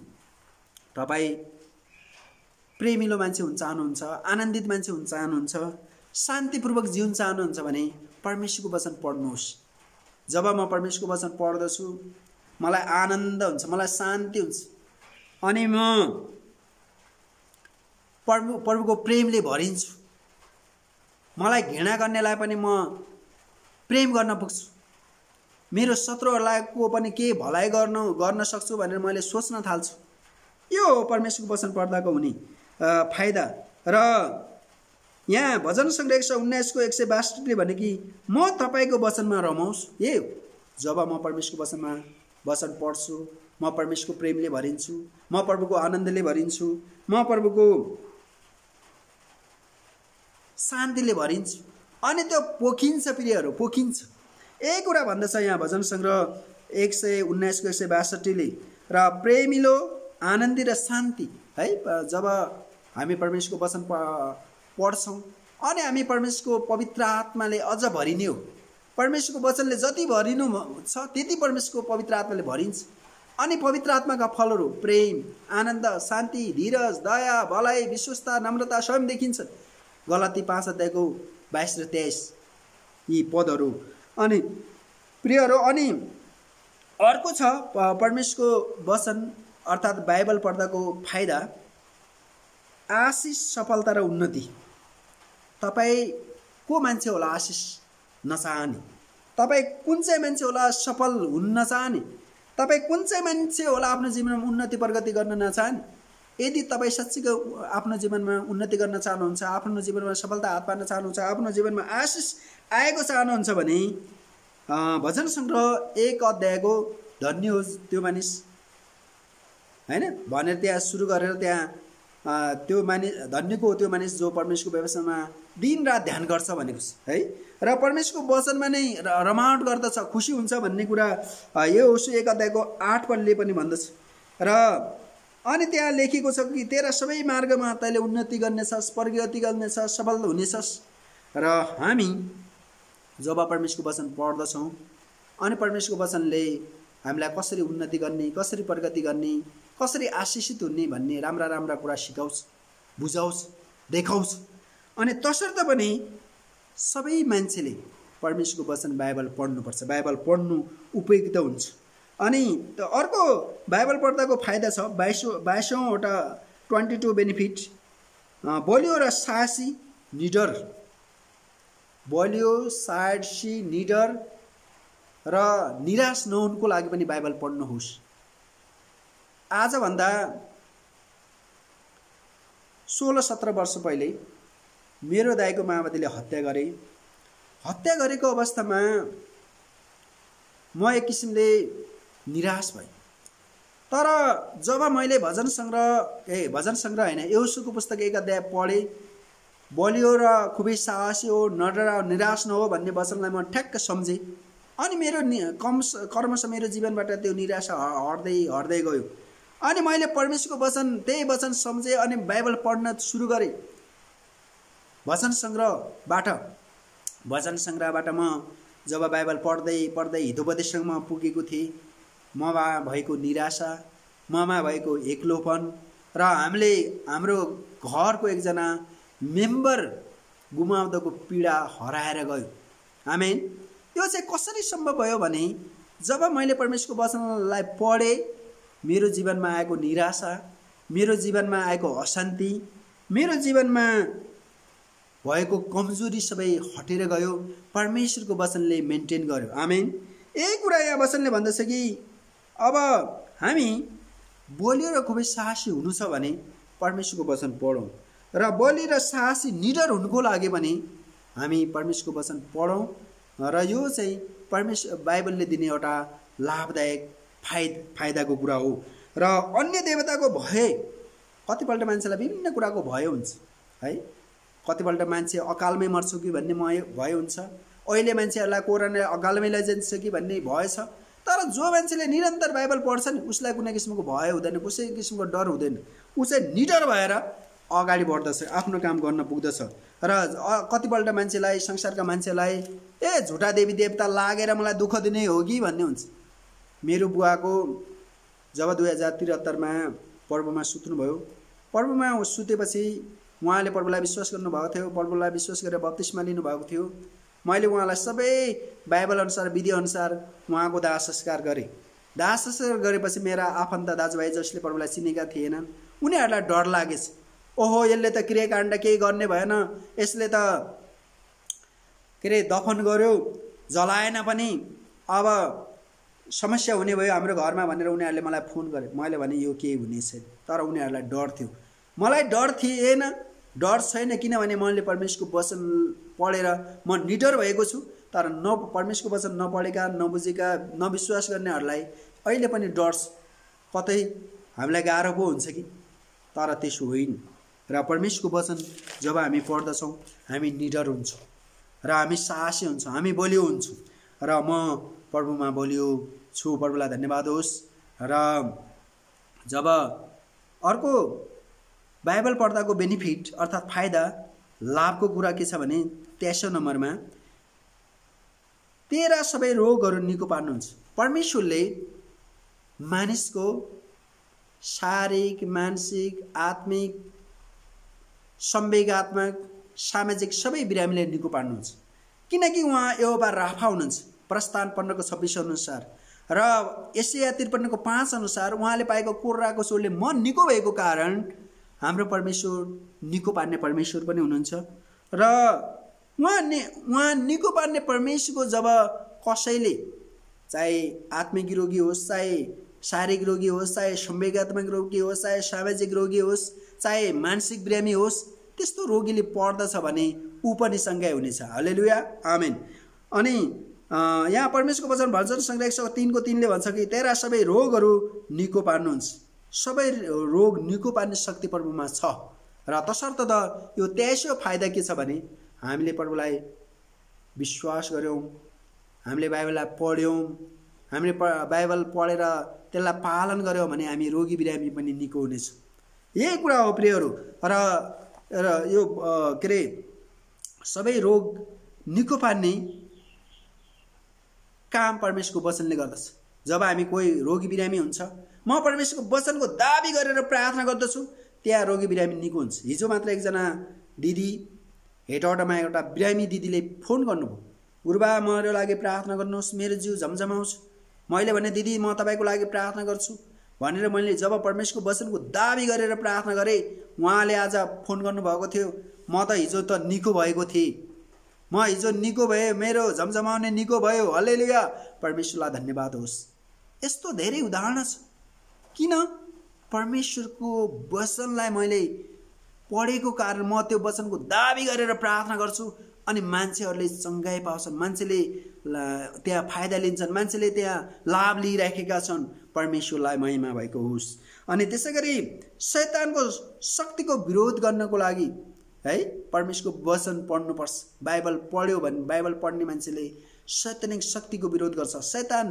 तपाईँ प्रेमिलो मान्छे हुन चाहनुहुन्छ, आनन्दित मान्छे हुन चाहनुहुन्छ, शान्तिपूर्वक जीवन चाहनुहुन्छ भने परमेश्वरको वचन पढ्नुहोस्। जब म परमेश्वरको वचन पढ्दछु मलाई आनन्द हुन्छ, मलाई शान्ति हुन्छ अनि म प्रभुको प्रेमले भरिन्छु। मलाई घृणा गर्नेलाई पनि म प्रेम गर्न पुग्छु, मेरो शत्रुहरूलाई को पनि के भलाइ गर्न सक्छु भनेर मैले सोच्न थाल्छु। यो परमेश्वरको वचन पढ्दाको हुने फाइदा। र यहाँ भजन सङ्ग्रह 119:162 भने कि म तपाईँको वचनमा रमाउँछु। ए जब म परमेश्वरको वचन पढ्छु, म परमेश्वरको प्रेमले भरिन्छु, म प्रभुको आनन्दले भरिन्छु, म प्रभुको शान्तिले भरिन्छु अनि त्यो पोखिन्छ। प्रियहरू, पोखिन्छ। एक कुरा भन्दछ यहाँ भजन सङ्ग्रह 119:162 र प्रेमिलो आनन्दी र शान्ति है। जब हामी परमेश्वरको वचन पढ्छौँ अनि हामी परमेश्वरको पवित्र आत्माले अझ भरिने हो। परमेश्वरको वचनले जति भरिनु छ त्यति परमेश्वरको पवित्र आत्माले भरिन्छ। अनि पवित्र आत्माका फलहरू प्रेम, आनन्द, शान्ति, धीरज, दया, भलाइ, विश्वस्ता, नम्रता स्वयं देखिन्छन्। गलाती 5 अध्यायको 22 र 23 यी पदहरू। अनि प्रियहरू, अनि अर्को छ परमेश्वरको वचन अर्थात् बाइबल पढ्दाको फाइदा, आशिष, सफलता र उन्नति। तपाईँ को मान्छे होला आशिष नचाहने? तपाईँ कुन चाहिँ मान्छे होला सफल हुन नचाहने? तपाईँ कुन चाहिँ मान्छे होला आफ्नो जीवनमा उन्नति प्रगति गर्न नचाहने? यदि तपाईँ साँच्चीको आफ्नो जीवनमा उन्नति गर्न चाहनुहुन्छ, आफ्नो जीवनमा सफलता हात पार्न चाहनुहुन्छ, आफ्नो जीवनमा आशिष आएको चाहनुहुन्छ भने भजन सङ्ग्रह 1 अध्यायको धन्य होस् त्यो मानिस हैन भनेर त्यहाँ सुरु गरेर त्यहाँ त्यो मानिस धन्यको त्यो मानिस जो परमेश्वरको व्यवस्थामा दिनरात ध्यान गर्छ भनेको है र परमेश्वरको वचनमा नै रमावट गर्दछ, खुसी हुन्छ भन्ने कुरा यो होस् 1 अध्यायको 8 पदले पनि भन्दछ। र अनि त्यहाँ लेखेको छ कि तेरा सबै मार्गमा तैँले उन्नति गर्नेछस्, प्रगति गर्नेछस्, सफल हुनेछस्। र हामी जब परमेश्वरको वचन पढ्दछौँ अनि परमेश्वरको वचनले हामीलाई कसरी उन्नति गर्ने, कसरी प्रगति गर्ने, कसरी आशिषित हुने भन्ने राम्रा राम्रा कुरा सिकाउँछ, बुझाउँछ, देखाउँछ। अनि तसर्थ पनि सबै मान्छेले परमेश्वरको वचन बाइबल पढ्नुपर्छ। बाइबल पढ्नु उपयुक्त हुन्छ। अनि अर्को बाइबल पढ्दाको फाइदा छ 22वटा 22 बेनिफिट। बलियो र साहसी, निडर, बलियो, साहसी, निडर र निराश नहुनुको लागि पनि बाइबल पढ्नुहोस्। आजभन्दा 16-17 वर्ष पहिले मेरो दाइको माओवादीले हत्या गरे। हत्या गरेको अवस्थामा म एक किसिमले निराश भएँ। तर जब मैले भजन सङ्ग्रह होइन यहोशूको पुस्तक 1 अध्याय पढेँ, बलियो र खुबै साहसी हो, निराश नहो भन्ने वचनलाई म ठ्याक्क सम्झेँ। अनि मेरो कर्मश मेरो जीवनबाट त्यो निराशा हट्दै गयो। अनि मैले परमेश्वरको वचन त्यही वचन सम्झेँ अनि बाइबल पढ्न सुरु गरेँ। भजन सङ्ग्रहबाट म जब बाइबल पढ्दै हितोपदेशसँग पुगेको थिएँ, ममा भएको निराशा, ममा भएको एक्लोपन र हाम्रो घरको एकजना मेम्बर गुमाउँदाको पीडा हराएर गयो। आमेन। यो चाहिँ कसरी सम्भव भयो भने जब मैले परमेश्वरको वचनलाई पढेँ, मेरो जीवनमा आएको निराशा, मेरो जीवनमा आएको अशान्ति, मेरो जीवनमा भएको कमजोरी सबै हटेर गयो। परमेश्वरको वचनले मेन्टेन गर्यो। आमेन। यही कुरा यहाँ वचनले भन्दछ कि अब हामी बलियो र खुबै साहसी हुनु छ भने परमेश्वरको वचन पढौँ, र बलियो र साहसी निडर हुनुको लागि भने हामी परमेश्वरको वचन पढौँ। र यो चाहिँ बाइबलले दिने एउटा लाभदायक फाइदाको कुरा हो। र अन्य देवताको भय, कतिपल्ट मान्छेलाई विभिन्न कुराको भय हुन्छ है। कतिपल्ट मान्छे अकालमै मर्छु कि भन्ने भय हुन्छ। अहिले मान्छेहरूलाई कोरोनाले अकालमै लैजान्छ कि भन्ने भय छ। तर जो मान्छेले निरन्तर बाइबल पढ्छ नि उसलाई कुनै किसिमको भय हुँदैन, कुनै किसिमको डर हुँदैन। ऊ चाहिँ निडर भएर अगाडि बढ्दछ, आफ्नो काम गर्न पुग्दछ। र कतिपल्ट मान्छेलाई, संसारका मान्छेलाई झुटा देवी देवता लागेर मलाई दुःख दिने हो कि भन्ने हुन्छ। मेरो बुवाको जब 2073मा पर्वमा सुत्नुभयो, पर्वमा सुतेपछि उहाँले प्रभुलाई विश्वास गर्नुभएको थियो, प्रभुलाई विश्वास गरेर बप्तिस्मा लिनुभएको थियो। मैले उहाँलाई सबै बाइबल अनुसार विधिअनुसार उहाँको दाह संस्कार गरेँ। दाह संस्कार गरेपछि मेरा आफन्त दाजुभाइ जसले प्रभुलाई चिनेका थिएनन् उनीहरूलाई डर लागेछ। ओहो, यसले त क्रियाकाण्ड केही गर्ने भएन, यसले त दफन गर्यो, जलाएन पनि, अब समस्या हुने भयो हाम्रो घरमा भनेर उनीहरूले मलाई फोन गरे। मैले भने यो केही हुने छैन। तर उनीहरूलाई डर थियो, मलाई डर थिएन, डर छैन, किनभने मैले परमेश्वरको वचन पढेर म निडर भएको छु। तर परमेश्वरको वचन नपढेका, नबुझेका, नविश्वास गर्नेहरूलाई अहिले पनि डर कतै हामीलाई गाह्रो पो हुन्छ कि। तर त्यसो होइन। र परमेश्वरको वचन जब हामी पढ्दछौँ हामी निडर हुन्छौँ र हामी साहसी हुन्छौँ, हामी बलियो हुन्छौँ। र म प्रभुमा बलियो छु, प्रभुलाई धन्यवाद होस्। र जब अर्को बाइबल पढ्दाको बेनिफिट अर्थात् फाइदा लाभको कुरा के छ भने 23औं नम्बरमा तेरा सबै रोगहरू निको पार्नुहुन्छ। परमेश्वरले मानिसको शारीरिक, मानसिक, आत्मिक, संवेगात्मक, सामाजिक सबै बिरामीले निको पार्नुहुन्छ, किनकि उहाँ यहोवा राफा हुनुहुन्छ। प्रस्थान 15:26 अनुसार र एशिया 53:5 अनुसार उहाँले पाएको कोर्राको सोरले म निको भएको कारण हाम्रो परमेश्वर निको पार्ने परमेश्वर पनि हुनुहुन्छ। र उहाँ निको पार्ने परमेश्वरको जब कसैले चाहे आत्मिक रोगी होस्, चाहे शारीरिक रोगी होस्, चाहे संवेगात्मक रोगी होस्, चाहे सामाजिक रोगी होस्, चाहे मानसिक बिरामी होस्, त्यस्तो रोगीले पढ्दछ भने ऊ पनि सँगै हुनेछ। हालेलुया, आमेन। अनि यहाँ परमेश्वरको वचन भजन संग्रह 103:3 भन्छ कि तेरा सबै रोगहरू निको पार्नुहुन्छ। सबै रोग निको पार्ने शक्ति प्रभुमा छ। र तसर्थ त यो 23औं फाइदा के छ भने हामीले प्रभुलाई विश्वास गर्यौं, हामीले बाइबललाई पढ्यौं, हामीले बाइबल पढेर त्यसलाई पालन गर्यौं भने हामी रोगी बिरामी पनि निको हुनेछ। यही कुरा हो प्रियहरू। र यो के अरे सबै रोग निको पार्ने काम परमेश्वरको वचनले गर्दछ। जब हामी कोही रोगी बिरामी हुन्छ, म परमेश्वरको वचनको दाबी गरेर प्रार्थना गर्दछु, त्यहाँ रोगी बिरामी निको हुन्छ। हिजो मात्र एकजना दिदी हेटौडामा एउटा बिरामी दिदीले फोन गर्नुभयो, गुरुबा मेरो लागि प्रार्थना गर्नुहोस्, मेरो जिउ झमझमाउँछ। मैले भने दिदी म तपाईँको लागि प्रार्थना गर्छु भनेर मैले जब परमेश्वरको वचनको दाबी गरेर प्रार्थना गरेँ, उहाँले आज फोन गर्नुभएको थियो, म त हिजो त निको भएको थिएँ, म हिजो निको भएँ, मेरो झमझमाउने निको भयो। हालेलुया, परमेश्वरलाई धन्यवाद होस्। यस्तो धेरै उदाहरण छ। किन? परमेश्वरको वचनलाई मैले पढेको कारण म त्यो वचनको दाबी गरेर प्रार्थना गर्छु अनि मान्छेहरूले चङ्गाइ पाउँछन्, मान्छेले त्यहाँ फाइदा लिन्छन्, मान्छेले त्यहाँ लाभ लिइराखेका छन्। परमेश्वरलाई महिमा भएको होस्। अनि त्यसैगरी शैतानको शक्तिको विरोध गर्नको लागि है परमेश्वरको वचन पढ्नुपर्छ। बाइबल पढ्यो भने बाइबल पढ्ने मान्छेले शैतानिक शक्तिको विरोध गर्छ, शैतान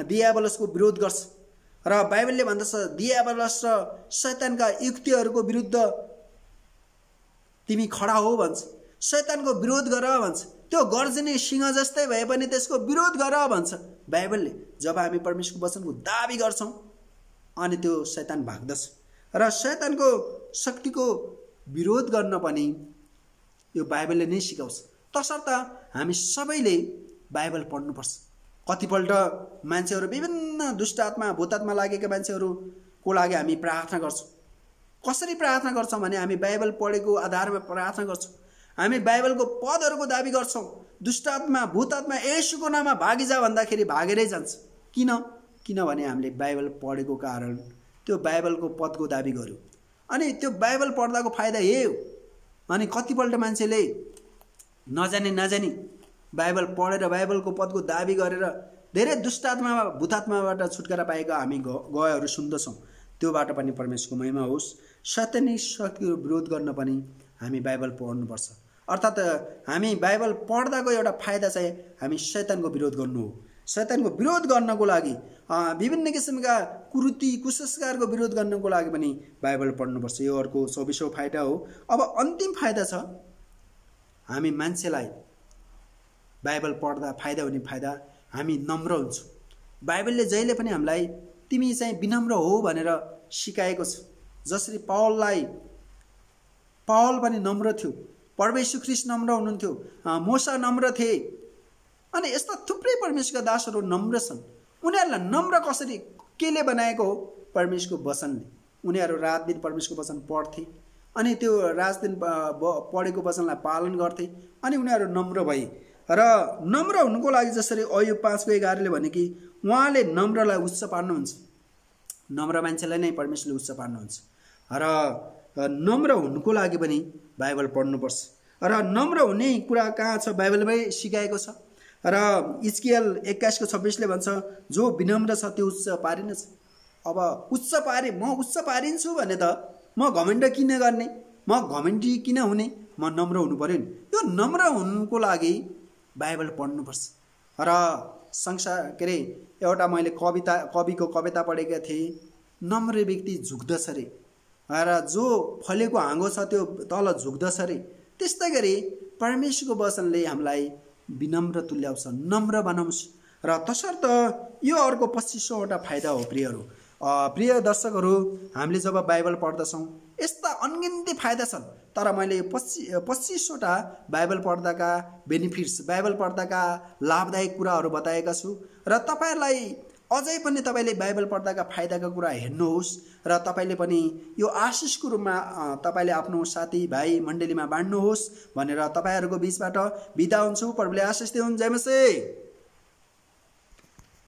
दियाबलसको विरोध गर्छ। र बाइबलले भन्दछ दियाबलस र शैतानका युक्तिहरूको विरुद्ध तिमी खडा हो भन्छ, शैतानको विरोध गर भन्छ। त्यो गर्जने सिंह जस्तै भए पनि त्यसको विरोध गर भन्छ बाइबलले। जब हामी परमेश्वरको वचनको दाबी गर्छौं अनि त्यो शैतान भाग्दछ। र शैतानको शक्तिको विरोध गर्न पनि यो बाइबलले नै सिकाउँछ। तसर्थ हामी सबैले बाइबल पढ्नुपर्छ। कतिपल्ट मान्छेहरू विभिन्न दुष्ट आत्मा भूतात्मा लागेका मान्छेहरूको लागि हामी प्रार्थना गर्छौँ। कसरी प्रार्थना गर्छौँ भने हामी बाइबल पढेको आधारमा प्रार्थना गर्छौँ। हामी बाइबलको पदहरूको दाबी गर्छौँ। दुष्ट आत्मा भूतात्मा येशूको नाममा भागिजा भन्दाखेरि भागेरै जान्छ। किनभने हामीले बाइबल पढेको कारण त्यो बाइबलको पदको दाबी गर्यो। अनि त्यो बाइबल पढ्दाको फाइदा यही हो। अनि कतिपल्ट मान्छेले नजानी बाइबल पढेर बाइबलको पदको दाबी गरेर धेरै दुष्ट आत्मा भूतात्माबाट छुटकारा पाएका हामी गएहरू सुन्दछौँ। त्योबाट पनि परमेश्वरको महिमा होस्। शैतानिक शक्तिको विरोध गर्न पनि हामी बाइबल पढ्नुपर्छ। अर्थात् हामी बाइबल पढ्दाको एउटा फाइदा चाहिँ हामी शैतानको विरोध गर्नु हो। शैतानको विरोध गर्नको लागि विभिन्न किसिमका कुरीति कुसंस्कारको विरोध गर्नको लागि पनि बाइबल पढ्नुपर्छ। यो अर्को 24औं फाइदा हो। अब अन्तिम फाइदा छ हामी मान्छेलाई बाइबल पढ्दा फाइदा हुने फाइदा, हामी नम्र हुन्छौँ। बाइबलले जहिले पनि हामीलाई तिमी चाहिँ विनम्र हो भनेर सिकाएको छ। जसरी पावल पनि नम्र थियो, प्रभु येशू ख्रीष्ट नम्र हुनुहुन्थ्यो, मोसा नम्र थिए। अनि यस्ता थुप्रै परमेश्वरका दासहरू नम्र छन्। उनीहरूलाई नम्र कसरी केले बनाएको हो? परमेश्वरको वचनले। उनीहरू रात दिन परमेश्वरको वचन पढ्थे अनि त्यो रात दिन पढेको वचनलाई पालन गर्थे अनि उनीहरू नम्र भए। र नम्र हुनुको लागि जसरी अय्युब 5:11 भने कि उहाँले नम्रलाई उच्च पार्नुहुन्छ। नम्र मान्छेलाई नै परमेश्वरले उच्च पार्नुहुन्छ। र नम्र हुनुको लागि पनि बाइबल पढ्नुपर्छ। र नम्र हुने कुरा कहाँ छ? बाइबलमै सिकाएको छ। र इजकियल 21:26 भन्छ जो विनम्र छ त्यो उच्च पारिनेछ। अब म उच्च पारिन्छु भने त म घमण्ड किन गर्ने? म घमण्डी किन हुने? म नम्र हुनु पर्यो नि। यो नम्र हुनुको लागि बाइबल पढ्नुपर्छ। र एउटा मैले कविको कविता पढेका थिएँ। नम्र व्यक्ति झुक्दछ रे र जो फलेको हाँगो छ त्यो तल झुक्दछ रे। त्यस्तै गरी परमेश्वरको वचनले हामीलाई विनम्र तुल्याउँछ, नम्र बनाउँछ र तसर्थ यो अर्को 2500वटा फाइदा हो प्रियहरू। प्रिय दर्शकहरू, हामीले जब बाइबल पढ्दछौँ यस्ता अनगिन्ती फाइदा छन्, तर मैले 2500वटा बाइबल पढ्दाका बेनिफिट्स, बाइबल पढ्दाका लाभदायक कुराहरू बताएका छु र तपाईँहरूलाई अझै पनि तपाईँले बाइबल पढ्दाका फाइदाका कुरा हेर्नुहोस् र तपाईँले पनि यो आशिषको रूपमा तपाईँले आफ्नो साथीभाइ मण्डलीमा बाँड्नुहोस् भनेर तपाईँहरूको बिचबाट बिदा हुन्छु। प्रभुले आशिष दिउन्। जय मसीह।